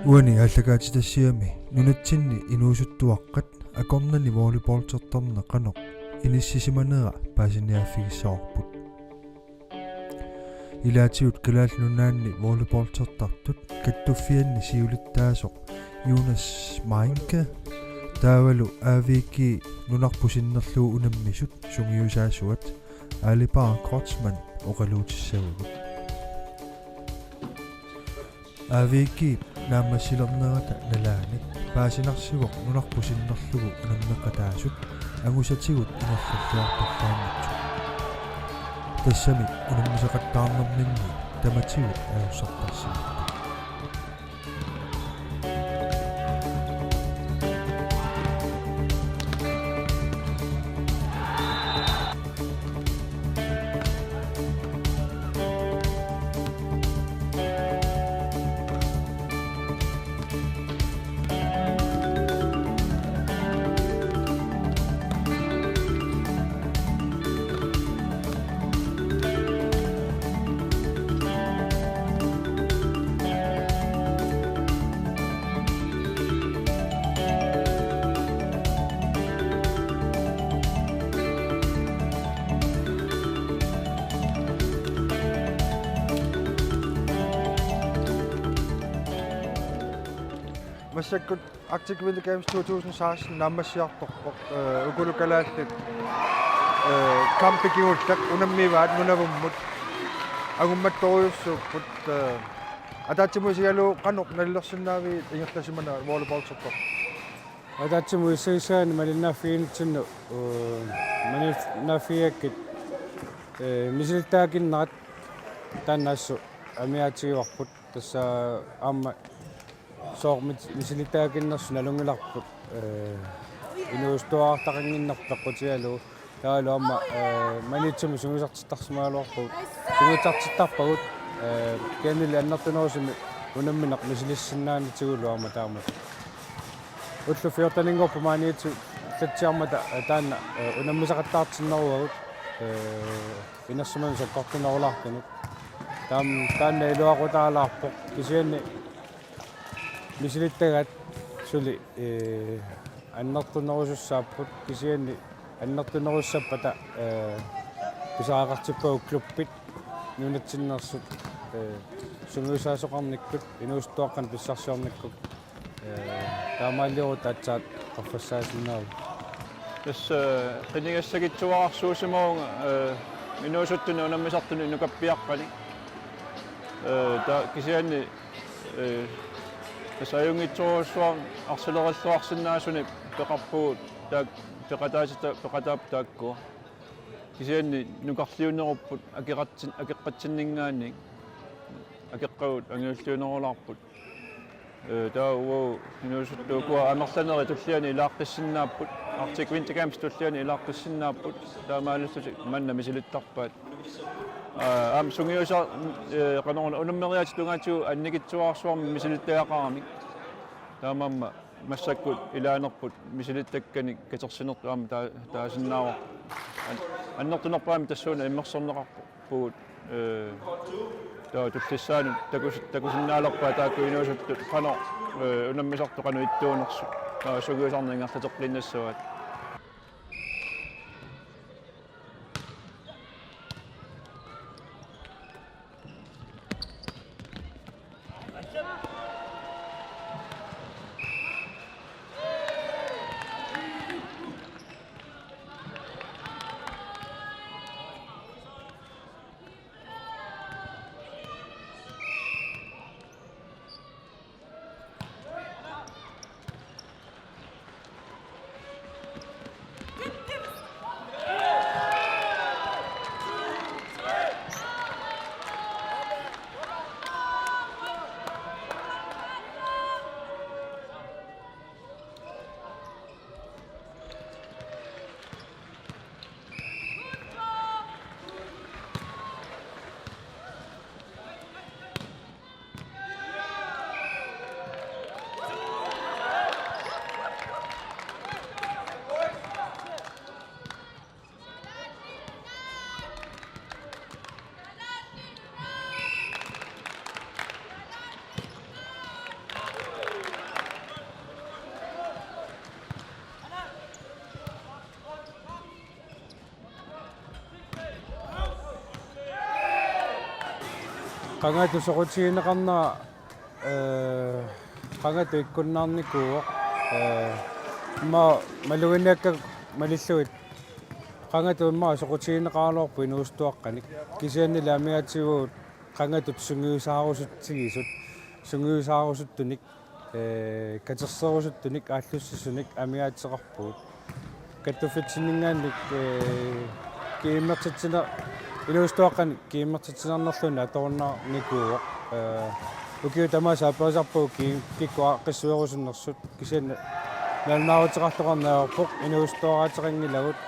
Uani allagaatitassiami nunatsinni inuusuttuaqqat akornani volleyballtertarne qanoq inississimanera paasiniaffigissaorput ilaatigut kalaallunaanni volleyballtertartut kattuffianni siulittaasoq Jonas Mainke taavalu aaviki nunarpusinnerluu unammisut sungiusaasuat Alipar Kortsman oqaluutissagugut aaviki naammassilernerata nalaanik paasinarsigoq nunarpusinnerlugu unammeqqataasut angusatigut inerlulluarpallaannitsu tassami unammiseqattaarnerninni tamatigut aajussartarsigut Massakkut Arctic Winter Games 2016 nammassiartorpoq ukulukalaallut kampikiultak unammivaat nunavummut agummattoriussuupput ataatsimuisigalu qanuq nallersinnaavi ingertasimanaa volleyballtertor ataatsimuissaissaani malinnaaffiinitsinnu malinnaaffiakkit misiltaakinnerat taannaassu amiaatigiorput tassa aamma soormit misilitaakinnersu nalungilarput inuustuaartaqanginnerpeqqutialu taalu amma manitsumi sungisartittarsimaaluarput sungisartittarpagut kianili annertunerusimi unammineq misilissinnaanitsigulu amma taama ullu fiortaningorpu maaniitsu tatsiarmata taanna unammisaqattaartinneruagut inersuman sakkortunerulaartanut taanna iluaqutaalaarpoq kisianni misilittagat suli annertunerusussaapput kisianni annertunerussapata pisaaqartippau kluppit nunatsinnersut sunguisaasoqarnikkut inuustuaqqan pissarsiornikkuk taamaalliru taatsaat qarfassaasinneru tässä qinigassagitsuararsuusimuunga inuusuttuni unammisartuni nukappiaqqani kisianni tässä ajungitsuarsuar arsileralluarsinnaasuni peqarpugut taak peqataaptaakku kisianni nukarliunerupput akeqqatsinningaanni akeqqagut angiulliunerularput taau inuusuttuukua amerlaneri tulliani ilaaqqissinnaapput Arctic Winter Games tulliani ilaaqqissinnaapput taamaalullusi manna misilittarpaat am sungiusa qanorna unammeriaatitungaatu annigitsuarsuarmi misilittaaqarami taamamma massakkut ilaanerput misilittakkani katersinertu am taasinnaava annertunerpaami tassuuna immersorneqarpugut tullissaanu takusinnaalerpaa taakku inuusuttu qanor unammisartu qanu ittuunersu sugiusarningartateqqinnassuat qangatu soqutiineqarnera qangatu ikkunnaarnikuuq maluginniakka malilluit qangatu imma soqutiineqaaluarpu inuustuaqqanik kisiannila amiatiguut qangatut sungiusaarusuttunik katerserusuttunik aallussisunik amiaatseqarpuut kattuffitsiningaannik kiimmertitsina inuustuaqqanik kiimmertitsinernerluna atorunnaarnikuuq ukiu tamasa apaasarpu kikkua qissuerusunnersut kisianna nalnaaruteqartoqarnaarpoq inuustuaraateqangilagut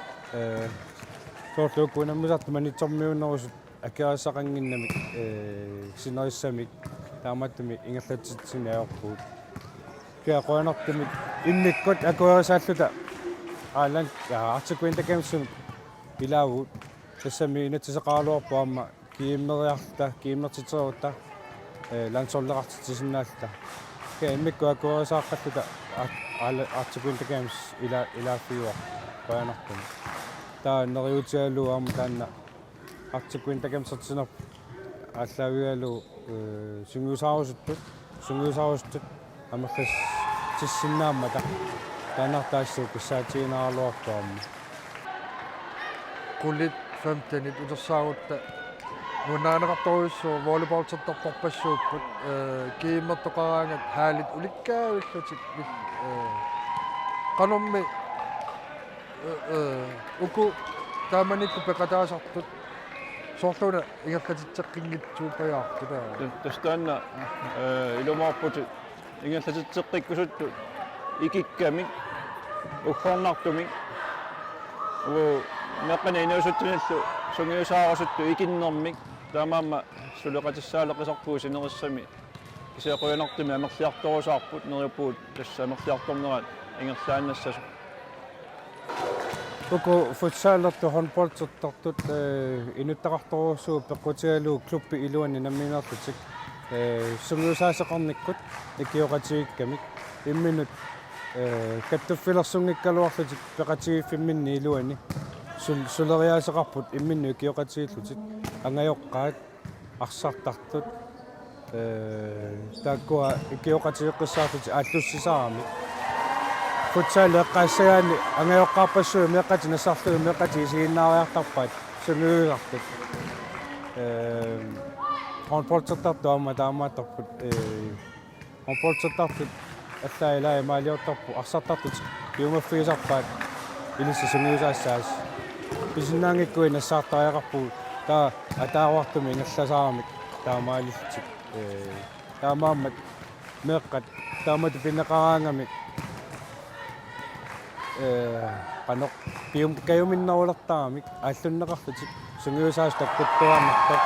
soorluukku nammisartu manitsormiunnerusut akiassaqanginnamik sinerissamik taamattumi ingerlatsitsiniaorpuut kia qoanartumik innikkut akuasaalluta aalan artikuintakamsumik ilaavut тассами инатсисеқаалуарпуамма кииммериарта кииммертитеруутта лансорлеқартитсиннаалта ка иммикку акуасааққаллута артикуинтакаамс илааффиуа паанартум таа нериутиалуарма таанна артикуинтакамсертинер ааллаавиалу сунгиусааруссуттут амерлас тиссиннааммата таанартаассуу киссаатигинаарлуарпуамма qullit 15 utersaaruutta nuunnaanеқарторуйссуу волейболтерторпассууппут кииммертоқараангат хаалит уликкаавиллутик qanummi uku taamanikku peqataasartut soorluuna ingerlatitseqqinngitsuuppajaartuta тастанна илумаарпут ингерлатитсеққиккусутту икиккамик уггорнартумик meqqani inuusuttunillu sungiusaarussuttu ikinnermik taamaamma suleqatissaaлекисарпуу синерissami кисеқуянартуми амерлиарторусаарпут нериупуут тасса амерлиарторнерат ингерлаанассасу уку футсаалерту хонполтертартут инуттақарторуссуу пеққутигалуу клубби илуанни намминерлутик сунгиусаасеқарниккут икиоқатигиккамик имминут каттуффилерсунгиккалуарлутик пеқатигиффимминни илуани сулериаасеқарпут имминну икиоқатигиллутик ангайоққаат арсартартут тааккуа икиоқатигеққиссаарлути ааллуссисаарами футсаале эққаассагаани ангайоққарпассуи меққати нассарлуи меққати сигиннаариартарпаат сунгиугартут хонполтертартуама таамаатарпут хонполтертартут аллаилаа маалиортарпу арсартартут киумаффигисарпаат илисса сунгиусаассаас писиннаангиккуи нассаартариақарпу таа атааруартуми ингерласаарамик таамаалиллутик таамааммат меққат таамату пиннеқараангамик панок каюминнарулертарамик ааллуннеқарлутик сунгиусаас таккуттуарнартоқ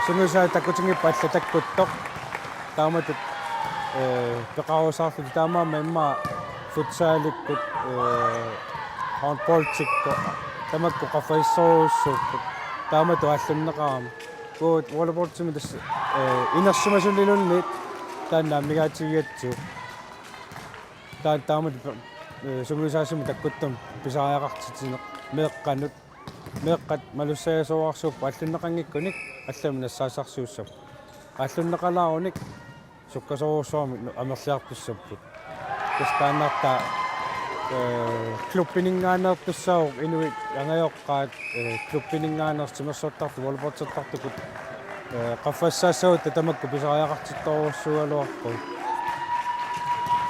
сунгиусаа таккутингиппа алла таккуттоқ таамату пеқарусаарлути таамаама имма футсааликкут handballtikko tamakku qafaissoruussuupput taamatu ааллуннеқарами куут волейболтими тасса инерсимасуллилунниит таанна мигаатигиатсуу таамату сунгиусаасими таккуттум писаариақартитинеқ меққат малуссаасуарсууппа ааллуннеқангиккуник аллами нассаасарсууссап ааллуннеқалааруник суккасоруусуами амерлиартуссаппут тастааннарта клубпинингаанеэртуссаауқ инуит ангайоққаат клубпинингаанеэртимерсуаттарту волейболтертартукут qaffassaassagut tamakku pisariaqartittoruussualuarpu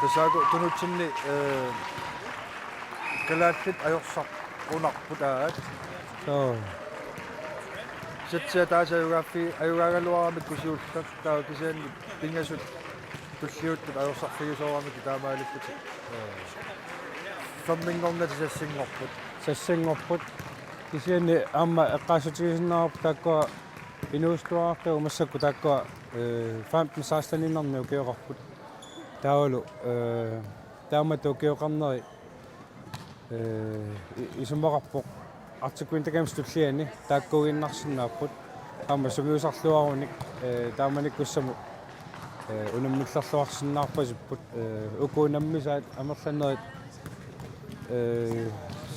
tasaaku tunutsinni kalaallit ajorsaq qunarput aat sitsia taasayugaaffi ayugaagalluaramik kusiullat taa kisianni pingasut tulliuttut ajorsarfigusoramik taamaalipputi famminngornat sassingorput kisianni aamma eqqaasutigisinnaarpu taakkua inuustuaraqqiu massakku taakkua 15-16-ninnermi ukioqarput taulu taamatu ukioqarneri isumaqarpoq artikuintakams tulliani taakkuginnarsinnaarput aamma sugiusarluarunik taamanikkussamu unammillerluarsinnaarpasipput ukuunammisaat amerlannerit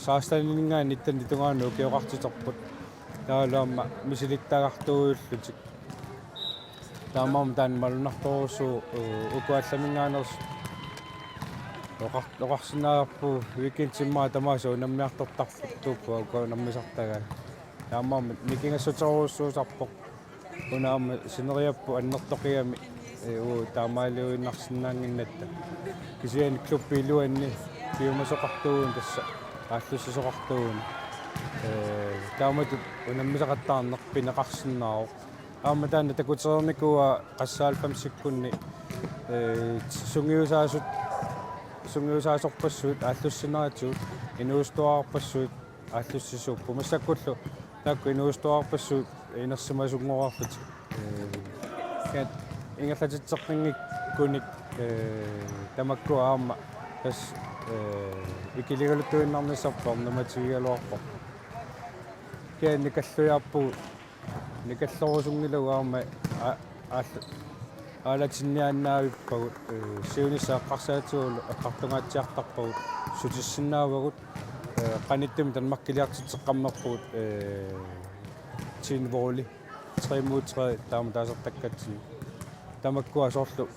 16-ningaan ittan tungaanu ukioqartiterput taalaamma misilittagartuullutik таамаам таан малунарторусу укуалламингааnerс оқарсинаарпу викинтиммаа тамааса унаммиартортарфут тууппа уканаммисартагаа таамаам микингассутеруссуусарпоқ унаама синериаппу аннертоқиами таамаалиуиннарсинаангиннатта кисиани клуппилуанни киумасоқартуун тасса ааллуссисоқартуун тааматут унаммисақаттаарнеқ пинеқарсинааро аама таана такутерникуа qassaalpamsikkunni сунгиусаасорпассуут ааллуссинаратуут инуустуаарпассуут ааллуссисууппу массаккуллу таакку инуустуаарпассуут инерсимасунгоraarfut кат ингерлатитсеққингиккуник тамакку аама тас икилигалуттуиннарниссарпар наматигиалуарпо кэн никаллуяарпу никаллорусунгилу аама аалатиннианнаавиппагут сиунисааққарсаатигулу аққартунгаатсиартарпагут сутиссиннаавагут qaниттими танмаккилиартитсеққаммерпугут тинволи 3-3 таама таасертаккатсини тамаккуа соорлу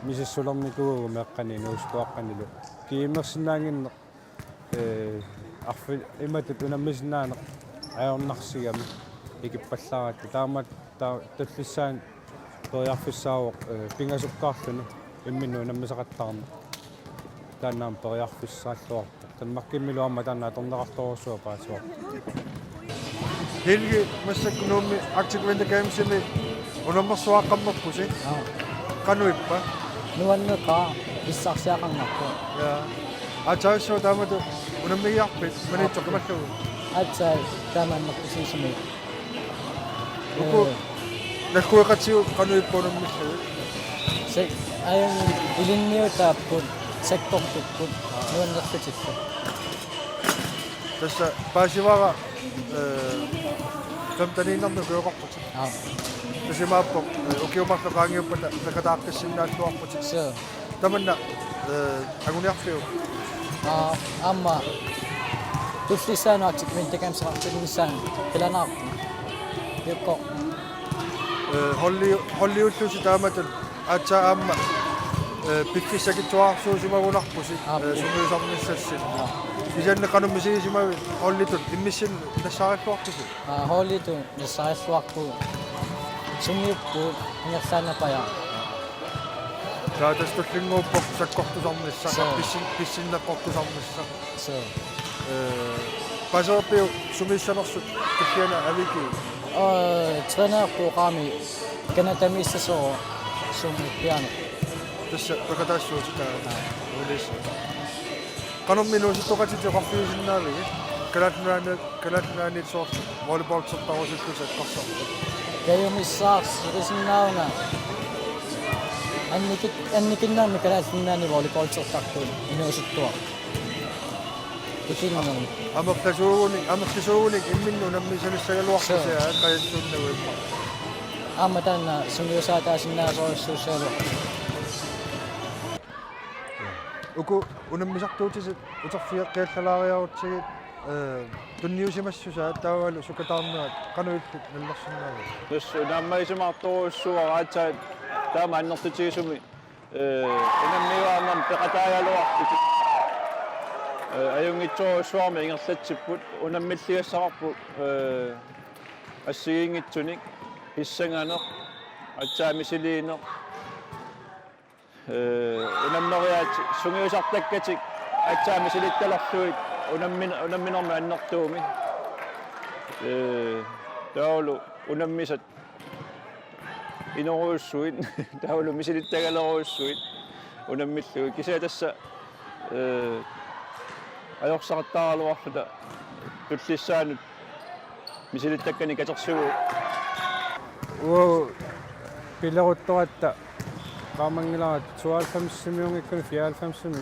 мисиссулерникуугу меэққани нуускуаққанилу киимерсинаангинне арфи иматут унаммисинаане аёрнарсигами икиппалларатта таамат таллиссаан периарфиссаавоқ пингасуккаарлуни имминну унаммисақаттаарна тааннаам периарфиссааллуарпо танмаккиммилу аама таанаа торнеқарторуссуа паасуар Helge массаккунуумми Arctic Games-ими унаммерсуааққаммерпуси кануиппа нуаннеқаа иссарсиақарнарпу я атаасо таамату унаммигиарпит манитсоқималлугу атсаа таамааннерпусисими уку наккуэқатсиу кануиппунаммиллугу се аян илинниутааппут сектортуппут нуаннерпутилла тасса паасивара тамтаниннарну куоқарпути тасимааппо укиумарлеқаангиуппата накатааққиссиннааллуарпути се таманна агуниарфиу амма туфлисаануартик ментекамсеқартигмиссаан пиланаарпу якко холлиуллуси тааматун аатсаа аама пиккиссакитуаарсуусимагунарпуси сумиусарниссассин исаннеқануммисигисимави холлитут иммиссин нассаариллуарпуси холлиту нассаариллуарпу сумиуппу ингерлаанапая таатастуллингууппо саккортусарнisса писсиннаққортусарнisса се пасоопиу сумиссанерсут киана авики тренерпуqaami канатамиссасоо суммиппиана тасса пакатаассуутика улис канумминууситтоқатити қарфиусиннаавиги калатнаани сорт волейбол сертарусиккусат қарсар кайумиссаарс рисиннауна анникиннаами калаатиннаани волейбол сертартуун инууситтуа икиннам амерласууник имминну наммисаниссагалуарпусаа қаяссууннавуимма аама таана сумиусаатаасиннаасориссуусаалу уку унаммисартуутисит утерфиэққиаллалаариарутсигит тунниусимассусаа таавалу сукатаарнерат кануиллут наллерсиннаава нус нааммаисимаарторуссуараатсаат таама аннертутигисуми унаммиуаамам пеқатааялуарпут аюнгитсуарусуарми ингерлатсиппут унаммиллигассақарпу ассигингитсуник иссанганеқ атсаамисилиинеқ унаммериаат сунгиусартаккатик атсаамисилитталарлуит унамминерми аннертууми таулу унаммисат инеруйуссуит таулу мисилиттагалеруйуссуит унаммиллуи кисаа тасса ajorсартааралуарфута туллиссаанут мисилиттаккани катерсугу пилерутторатта qaamangilaarat 92-симиунгиккуни 94-сими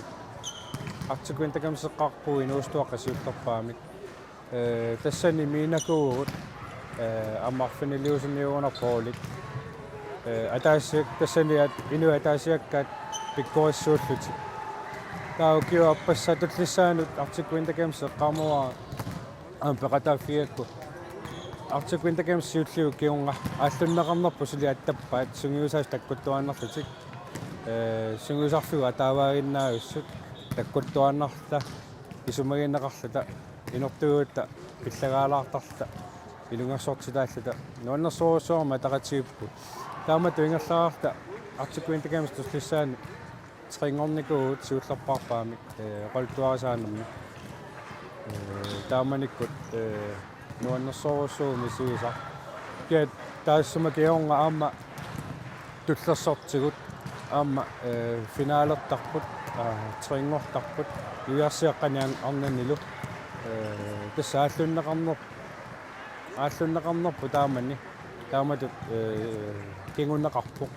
артикуинтакамсеққарпу инуустуаққасиутторпаамик тассани минакуугут аммарфинилиусинниуунарпоолик атаасиак тассаниат ину атаасиаккаат пиккориссууллути таукиу аппассатуллиссаанут артикуинтакамсеққармуа пеқатааффиакку артикуинтакамсиуллиу киунга ааллуннеқарнерпу сили аттаппаат сунгиусаас таккуттуаннартутик сунгиусарлуга тааваагиннаависсут таккуттуаннарта исумагиннеқарлута инортугуутта пиллагаалаартарта илунгерсортилааллута нуаннерсоруссуарма тақатигиппу таамату ингерлаарта артикуинтакамс туслиссаани трингорникуут сиуллерпаарпаамик qoltuarisaannermi тааманиккут нуаннерсоруссууми сиуса киат таассума киорнга аама туллерсортигут аама финаалертарпут трингортарпут юиарсиаққаниан арнанилу тасса ааллуннеқарнерпу тааматут кингуннеқарпоқ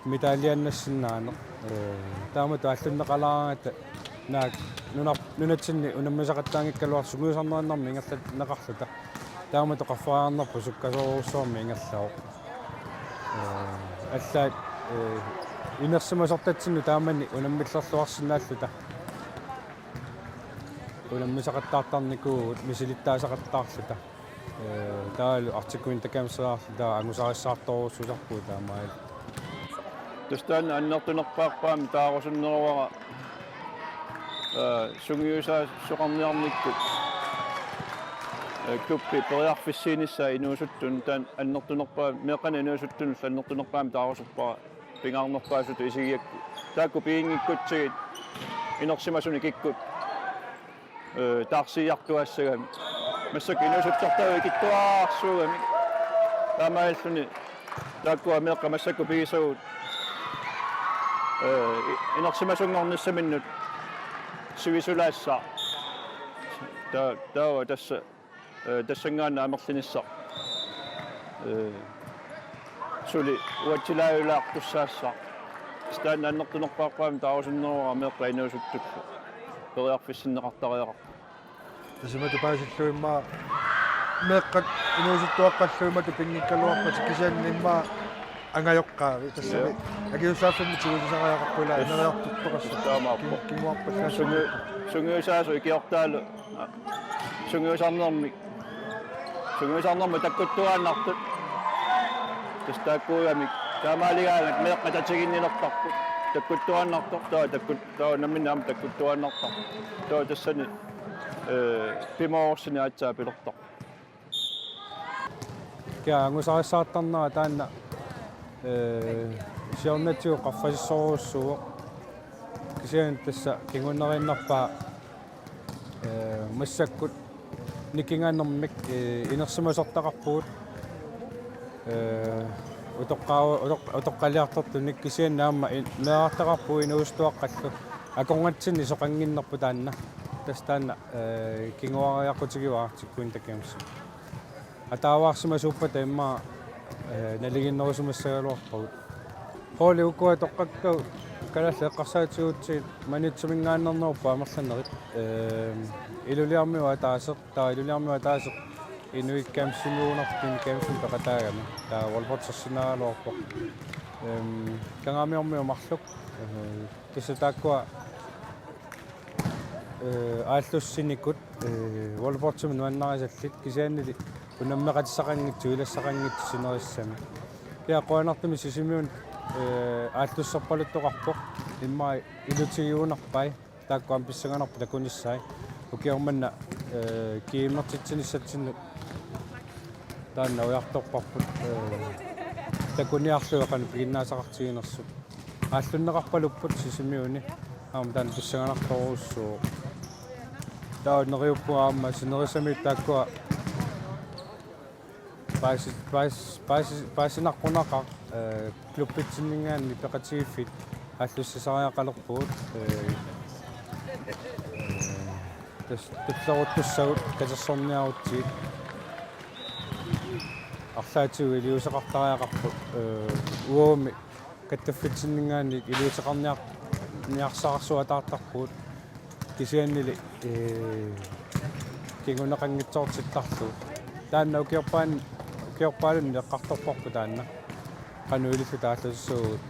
медалианнассиннаанеқ таамату ааллуннеқалаарата наак нунатсинни унаммисақаттаангиккалуар сугуусарнераннарми ингерлат неқарлута таамату қаффаарнерпу суккасоруссуарми ингерлаоқ аллаат инерсимасортатсинну таамани унаммиллерлуарсинааллута унаммисақаттаартарникуу мисилиттаасақаттаарлута таалу артикуинтакамсераарлута ангусариссаарторуссусарпуу таамаал тустаан аннертунерпаақпаами таарусуннеруара сунгиусаа соқарниарниккут клубби периарфиссиинissaa инуусуттун таан аннертунерпаа меқана инуусуттун аннертунерпаами таарусуппара пингаарнерпаасуту исигиакку таакку пиингиккутсигит инерсимасуни киккут таарсиартуассагами массак инуусуттартаа киттуаарсуугами таамааллуни таакку амеққа массакку пигисагут инерсимасунгорниссаминнут сивисулаасса таа тасса тассангаана амерлинисса сули уатсилааюлаартуссаасса стаан аннертунерпааққаами таарусуннеруара амеққа инуусуттукку периарфиссиннеқартариақар тасимату паасиллуимма меэккат инуусуттуаққаллуимату пингиккалуарпати кисааннимма ангайоққаави тассами агиусааффимми тигусисариақарпула инериартуттоқасса таамааппо кингуарпаллаа сунгиусаасу икиортаалу сунгиусарнерми таккуттуааннартут тастааккуугами таамаалигаанак меэққататигиннилертарпу таккуттуааннартор таа намминаам таккуттуааннартар таа тассани пимоорсини аатсаа пилертар киа ангусариссаартарнера таанна сиорнатиу qaffasissoruussuu кисиан тасса кингуннериннарпаа массаккут никингааннэрмик инерсимасортақарпугут утоққалиартортуник кисиан наама меартақарпуу инуустуаққаллу аконгатсини соқангиннерпу таанна тастаана кингуариаққутигиваартиккуин такамс атааваарсимасууппата имма налигиннерусумассагалуарпагут холи укуа тоққаккау калалла эққарсаатигутсигит манитсумингааннернеруппа амерланерит илулиармиуа таасеқ инуиккамсимуунартин камсум пеқатаагами таа волпортсерсинаалуарпоқ кангаамиормиу марлук кисатааккуа ааллуссиникут волпортсум нуаннарисаллит кисааннили унаммеқатисақангитсу илассақангитсу синериссами киа қуанартуми сисимиун ааллуссерпалуттоқарпоқ имма илутигиунарпай тааккуам писсаганарпу такуниссай укиорманна кииммертитсиниссатсинну таанна уярторпарпут такуниарлуеқан пигиннаасақартигинерсу ааллуннеқарпалуппут сисимиуни аама таан писсаганарторуссуу таа нериуппуаама синерисами тааккуа паасинаққунақа клубпитсиннингаанни пеқатигиффит ааллуссисариақалерпугут туллеруттуссагут касерсорниарутсиит арлаатигу илиусеқартариақарпут уоми каттаффитсиннингаанни илиусеқарниарсаарсуатаартарпугут кисианнили кингунеқангитсоортиттарлу таанна укиорпаалун неққарторпарпу таанна qanуилиллу тааллуссуугут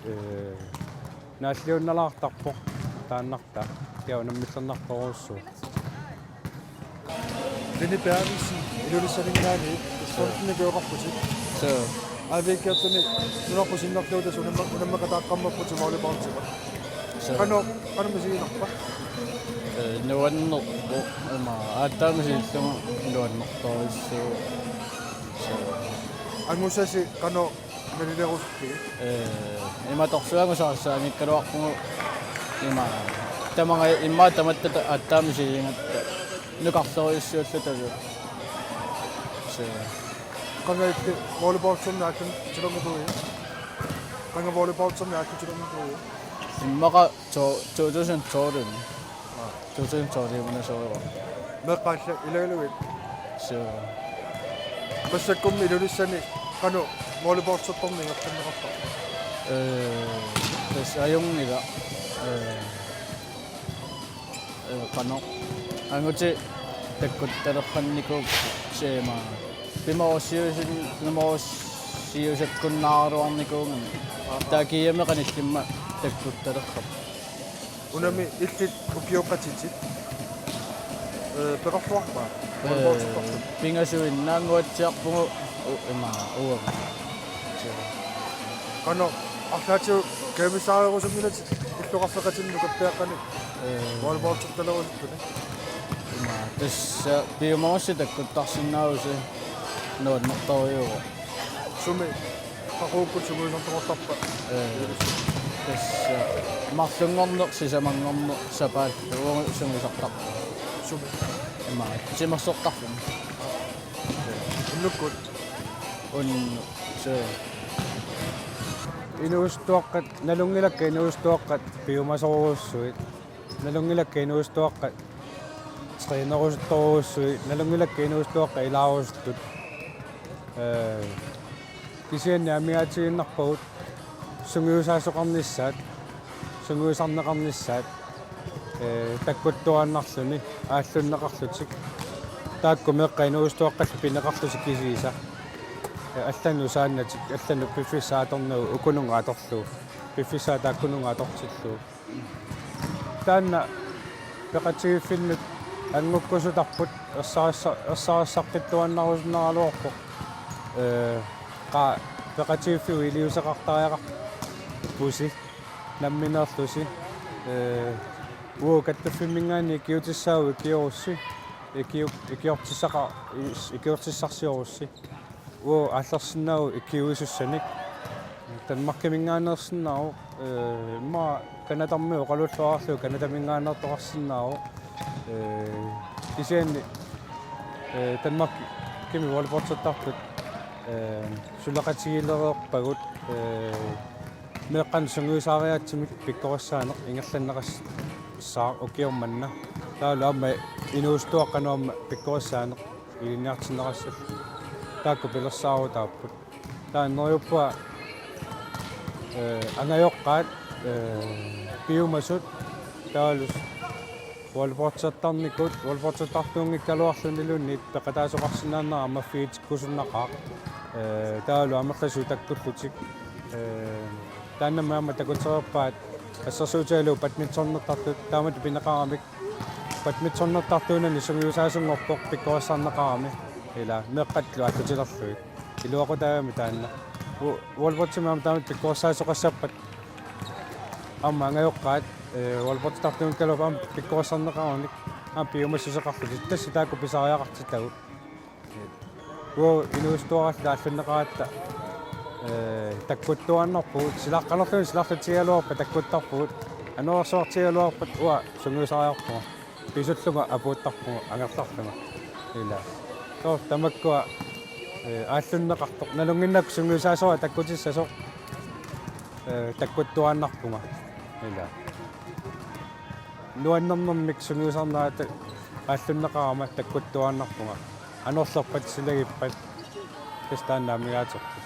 нааллиунналаартарпоқ тааннарта киа унаммиллернарторуссуу Denne bærelsen, ilulisseringaani, сонни пеоқарпути So, авикиаттуни нунарпусиннарлуутас унамма катааққаммаппути волейболтима канамасигинарпа nuannерпу има ааттаамасиллума нуаннерториссуу ангусаси кано налилерусти има торсуангусаарсаамиккалуарпугу има тамага имма таматтата ааттаамасигингатта нукарлориссуаллуталу so канаитти волейболтсумна акин чиломгуи канга волейболтсумна акин чиломгуи иммаqa 2012 2012 меққалла илагалуит so пассаккумми илулиссани кано волейболтсутторни гаттаннеқарпа тас аюнгила qano ангути таккутталерқаннику сеема пимаоссиусаккуннааруарникуунган таакиямеқаниллимма таккутталерқап унами иллит укиоқатитит пеқарфуарпа волейболтсутторни пингасуиннаангуатсиарпугу има уа кано арлаатиу кемисаарерусумминати иллоқарфеқатинну каппеаққани волейболтсутталерусуттуни има тасса пиумаасси таккуттарсиннааруси нуаннерториуа суми қақууккут сумуисартоқартарпа тасса марлунгорнер сисамангорнер сапаал угу сумисартар суми има симерсортарфун иннуккут унну се Inuustuaqqat nalungilakka inuustuaqqat piumasoruussuit nalungilakka inuustuaqqat treenerusuttoruussuit nalungilakka inuustuaqqa ilaaruusuttut kisianni amiatiginnarpagut sungiusaasoqarnissaat sungiusarneqarnissaat takkuttuannarluni ааллуннеқарлутик таакку меққа иnuustuaqqallu пинеқарлутик кисииса аллану сааннатик аллану пиффисааторнуу укунунгааторлуу пиффисаа тааккунунгааторсиллуу таанна пеқатигиффиннут ангуккусутарпут ерсаассартиттуаннарусуннаралуорпо қа пеқатигиффиу илиусеқартариақар пуси намминерлуси уу каттаффиммингаани киутиссаау киорусси икиортиссарсиорусси уу аллерсиннау иккиуисуссаник танмаркамингаанерсиннау имма канатармиу қалуллуарлу канатамингаанертоқарсиннау кисианни танмарк кими волейболтсаттартут сулақатигилереерпагут меққан сунгуисаариаатсимик пиккориссаанеқ ингерланнеқас саа окиорманна таалаама инуустуаққануама пиккориссаанеқ илинниартиннеқассал таакку пилерсаарутааппут тааннериуппа ангаёққаат пиумасут таалус волейболтсаттарникут волейболтсаттартуунгиккалуарлунилунни пеқатаасоқарсинааннера аммаффиитиккусуннақаа таалу амерласу таккуллутик тааннамаама такутерерпаат ассерсуутиалу бадминтоннертартут таамат пинеқарамик бадминтоннертартуунани сунгиусаасунгорпоқ пиккориссаарнеқарами ила меққатлу атутилерлуи илуақутаами таанна волейболтимаама таамат пиккориссаасоқассаппат амма ангаёққаат волейболтартуунгкалуапаама пиккориссаарнеқараник пиумассусеқарлут тасси таакку писариақартитагут уу инуустуаралла аллуннеқаратта таккуттуаннарпуут силаққалерлуни силарлутигалуарпа таккуттарпуут ануарсуартигалуарпат уа сунгиусариарпуга писуллуга апууттарпуга ангерларлуга ила тоо тамаккуа ааллуннеқартоқ налунгиннак сунгиусаасуа таккутиссасоқ таккуттуаннарпуга ила нуаннэрнэрмик сунгиусарнаата ааллуннеқарама таккуттуаннарпуга анерлерпат силагиппат кистааннаамигаатерту